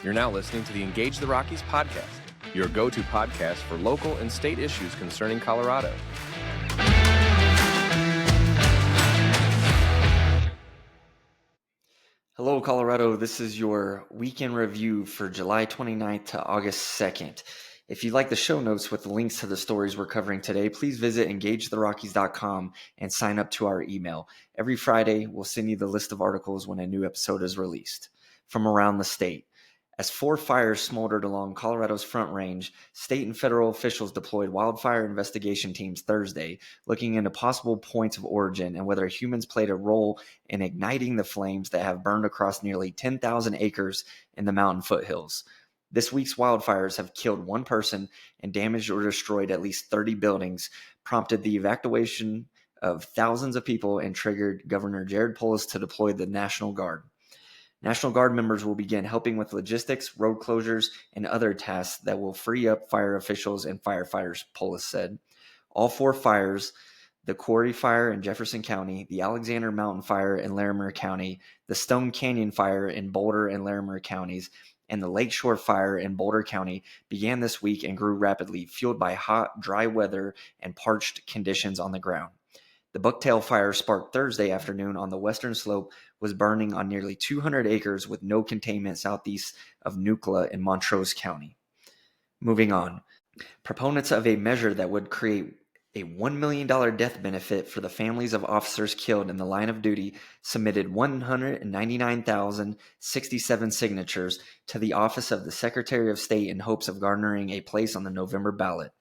You're now listening to the Engage the Rockies podcast, your go-to podcast for local and state issues concerning Colorado. Hello, Colorado. This is your weekend review for July 29th to August 2nd. If you'd like the show notes with the links to the stories we're covering today, please visit engagetherockies.com and sign up to our email. Every Friday, we'll send you the list of articles when a new episode is released. From around the state. As 4 fires smoldered along Colorado's Front Range, state and federal officials deployed wildfire investigation teams Thursday, looking into possible points of origin and whether humans played a role in igniting the flames that have burned across nearly 10,000 acres in the mountain foothills. This week's wildfires have killed 1 person and damaged or destroyed at least 30 buildings, prompted the evacuation of thousands of people, and triggered Governor Jared Polis to deploy the National Guard. National Guard members will begin helping with logistics, road closures, and other tasks that will free up fire officials and firefighters, Polis said. All 4 fires, the Quarry Fire in Jefferson County, the Alexander Mountain Fire in Larimer County, the Stone Canyon Fire in Boulder and Larimer counties, and the Lakeshore Fire in Boulder County, began this week and grew rapidly, fueled by hot, dry weather and parched conditions on the ground. The Bucktail Fire, sparked Thursday afternoon on the western slope, was burning on nearly 200 acres with no containment southeast of Nucla in Montrose County. Moving on. Proponents of a measure that would create a $1 million death benefit for the families of officers killed in the line of duty submitted 199,067 signatures to the Office of the Secretary of State in hopes of garnering a place on the November ballot.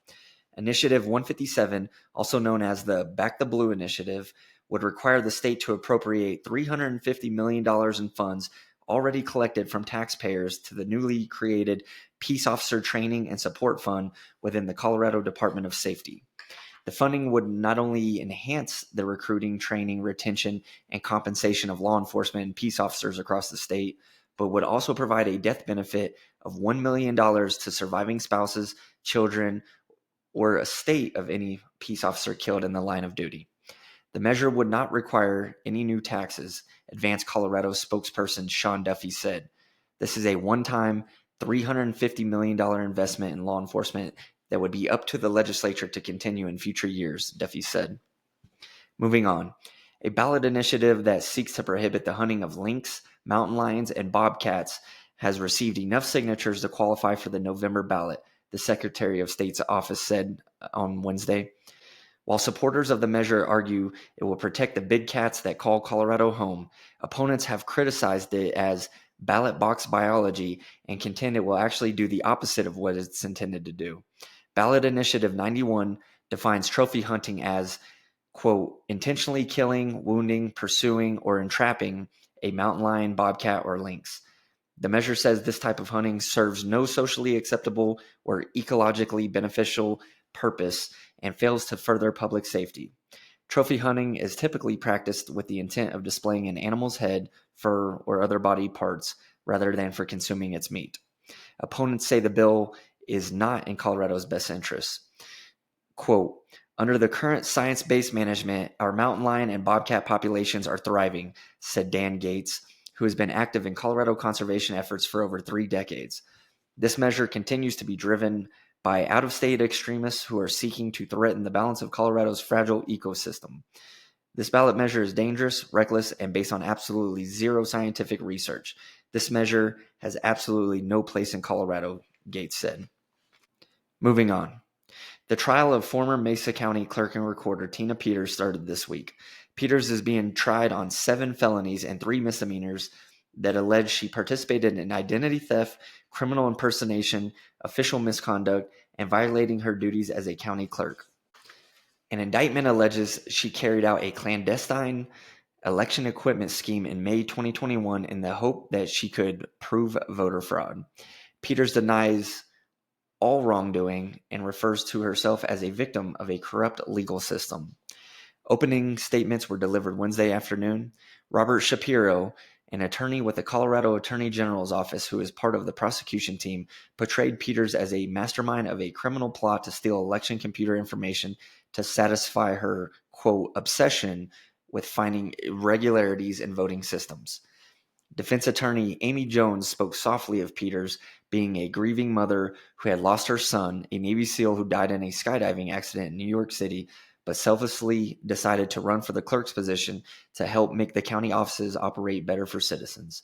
Initiative 157, also known as the Back the Blue Initiative, would require the state to appropriate $350 million in funds already collected from taxpayers to the newly created Peace Officer Training and Support Fund within the Colorado Department of Safety. The funding would not only enhance the recruiting, training, retention, and compensation of law enforcement and peace officers across the state, but would also provide a death benefit of $1 million to surviving spouses, children, or estate of any peace officer killed in the line of duty. The measure would not require any new taxes, Advance Colorado spokesperson Sean Duffy said. This is a one-time $350 million investment in law enforcement that would be up to the legislature to continue in future years, Duffy said. Moving on. A ballot initiative that seeks to prohibit the hunting of lynx, mountain lions, and bobcats has received enough signatures to qualify for the November ballot, the Secretary of State's office said on Wednesday. While supporters of the measure argue it will protect the big cats that call Colorado home, opponents have criticized it as ballot box biology and contend it will actually do the opposite of what it's intended to do. Ballot Initiative 91 defines trophy hunting as, quote, intentionally killing, wounding, pursuing, or entrapping a mountain lion, bobcat, or lynx. The measure says this type of hunting serves no socially acceptable or ecologically beneficial purpose and fails to further public safety. Trophy hunting is typically practiced with the intent of displaying an animal's head, fur, or other body parts rather than for consuming its meat. Opponents say the bill is not in Colorado's best interests. Quote, under the current science-based management, our mountain lion and bobcat populations are thriving, said Dan Gates, who has been active in Colorado conservation efforts for over 3 decades. This measure continues to be driven by out-of-state extremists who are seeking to threaten the balance of Colorado's fragile ecosystem. This ballot measure is dangerous, reckless, and based on absolutely zero scientific research. This measure has absolutely no place in Colorado, Gates said. Moving on. The trial of former Mesa County Clerk and Recorder Tina Peters started this week. Peters is being tried on 7 felonies and 3 misdemeanors that allege she participated in identity theft, criminal impersonation, official misconduct, and violating her duties as a county clerk. An indictment alleges she carried out a clandestine election equipment scheme in May 2021 in the hope that she could prove voter fraud. Peters denies all wrongdoing and refers to herself as a victim of a corrupt legal system. Opening statements were delivered Wednesday afternoon. Robert Shapiro, an attorney with the Colorado Attorney General's office who is part of the prosecution team, portrayed Peters as a mastermind of a criminal plot to steal election computer information to satisfy her, quote, obsession with finding irregularities in voting systems. Defense attorney Amy Jones spoke softly of Peters being a grieving mother who had lost her son, a Navy SEAL who died in a skydiving accident in New York City, but selflessly decided to run for the clerk's position to help make the county offices operate better for citizens.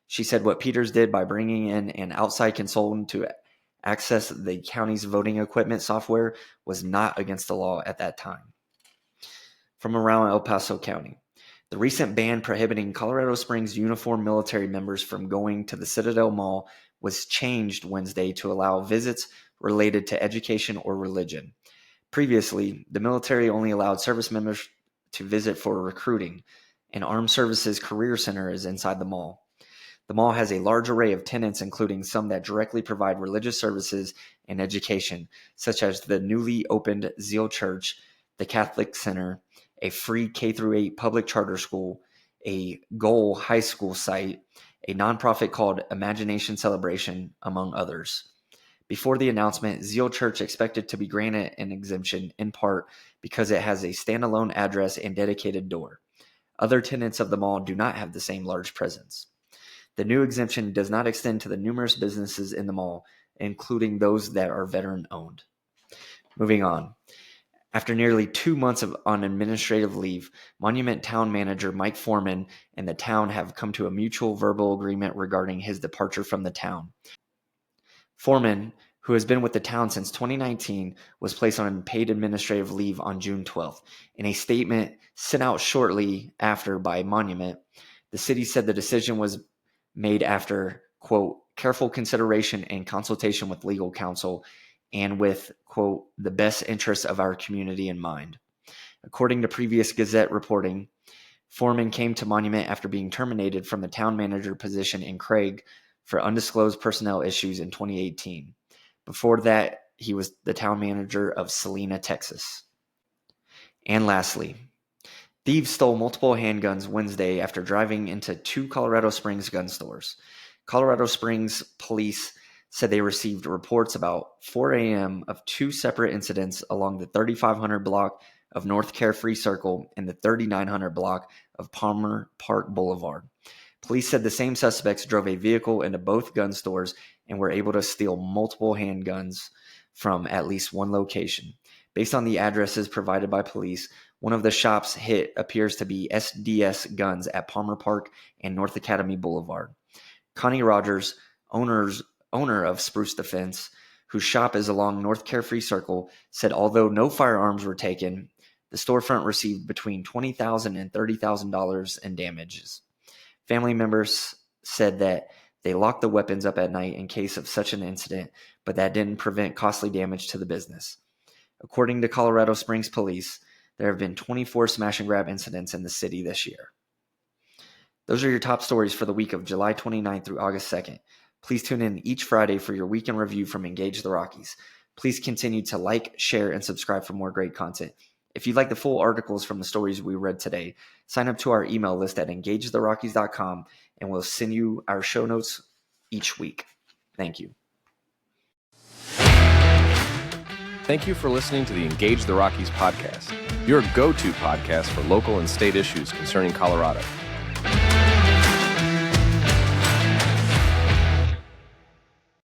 She said what Peters did by bringing in an outside consultant to access the county's voting equipment software was not against the law at that time. From around El Paso County. The recent ban prohibiting Colorado Springs uniformed military members from going to the Citadel Mall was changed Wednesday to allow visits related to education or religion. Previously, the military only allowed service members to visit for recruiting. An Armed Services Career Center is inside the mall. The mall has a large array of tenants, including some that directly provide religious services and education, such as the newly opened Zeal Church, the Catholic Center, a free K-8 public charter school, a Goal High School site, a nonprofit called Imagination Celebration, among others. Before the announcement, Zeal Church expected to be granted an exemption in part because it has a standalone address and dedicated door. Other tenants of the mall do not have the same large presence. The new exemption does not extend to the numerous businesses in the mall, including those that are veteran-owned. Moving on. After nearly 2 months on administrative leave, Monument Town Manager Mike Foreman and the town have come to a mutual verbal agreement regarding his departure from the town. Foreman, who has been with the town since 2019, was placed on paid administrative leave on June 12th. In a statement sent out shortly after by Monument, the city said the decision was made after, quote, careful consideration and consultation with legal counsel and with, quote, the best interests of our community in mind. According to previous Gazette reporting, Foreman came to Monument after being terminated from the town manager position in Craig for undisclosed personnel issues in 2018. Before that, he was the town manager of Salina, Texas. And lastly, thieves stole multiple handguns Wednesday after driving into 2 Colorado Springs gun stores. Colorado Springs police said they received reports about 4 a.m. of 2 separate incidents along the 3500 block of North Carefree Circle and the 3900 block of Palmer Park Boulevard. Police said the same suspects drove a vehicle into both gun stores and were able to steal multiple handguns from at least one location. Based on the addresses provided by police, one of the shops hit appears to be SDS Guns at Palmer Park and North Academy Boulevard. Connie Rogers, owner of Spruce Defense, whose shop is along North Carefree Circle, said although no firearms were taken, the storefront received between $20,000 and $30,000 in damages. Family members said that they locked the weapons up at night in case of such an incident, but that didn't prevent costly damage to the business. According to Colorado Springs Police, there have been 24 smash and grab incidents in the city this year. Those are your top stories for the week of July 29th through August 2nd. Please tune in each Friday for your weekend review from Engage the Rockies. Please continue to like, share, and subscribe for more great content. If you'd like the full articles from the stories we read today, sign up to our email list at engagetherockies.com and we'll send you our show notes each week. Thank you. Thank you for listening to the Engage the Rockies podcast, your go-to podcast for local and state issues concerning Colorado.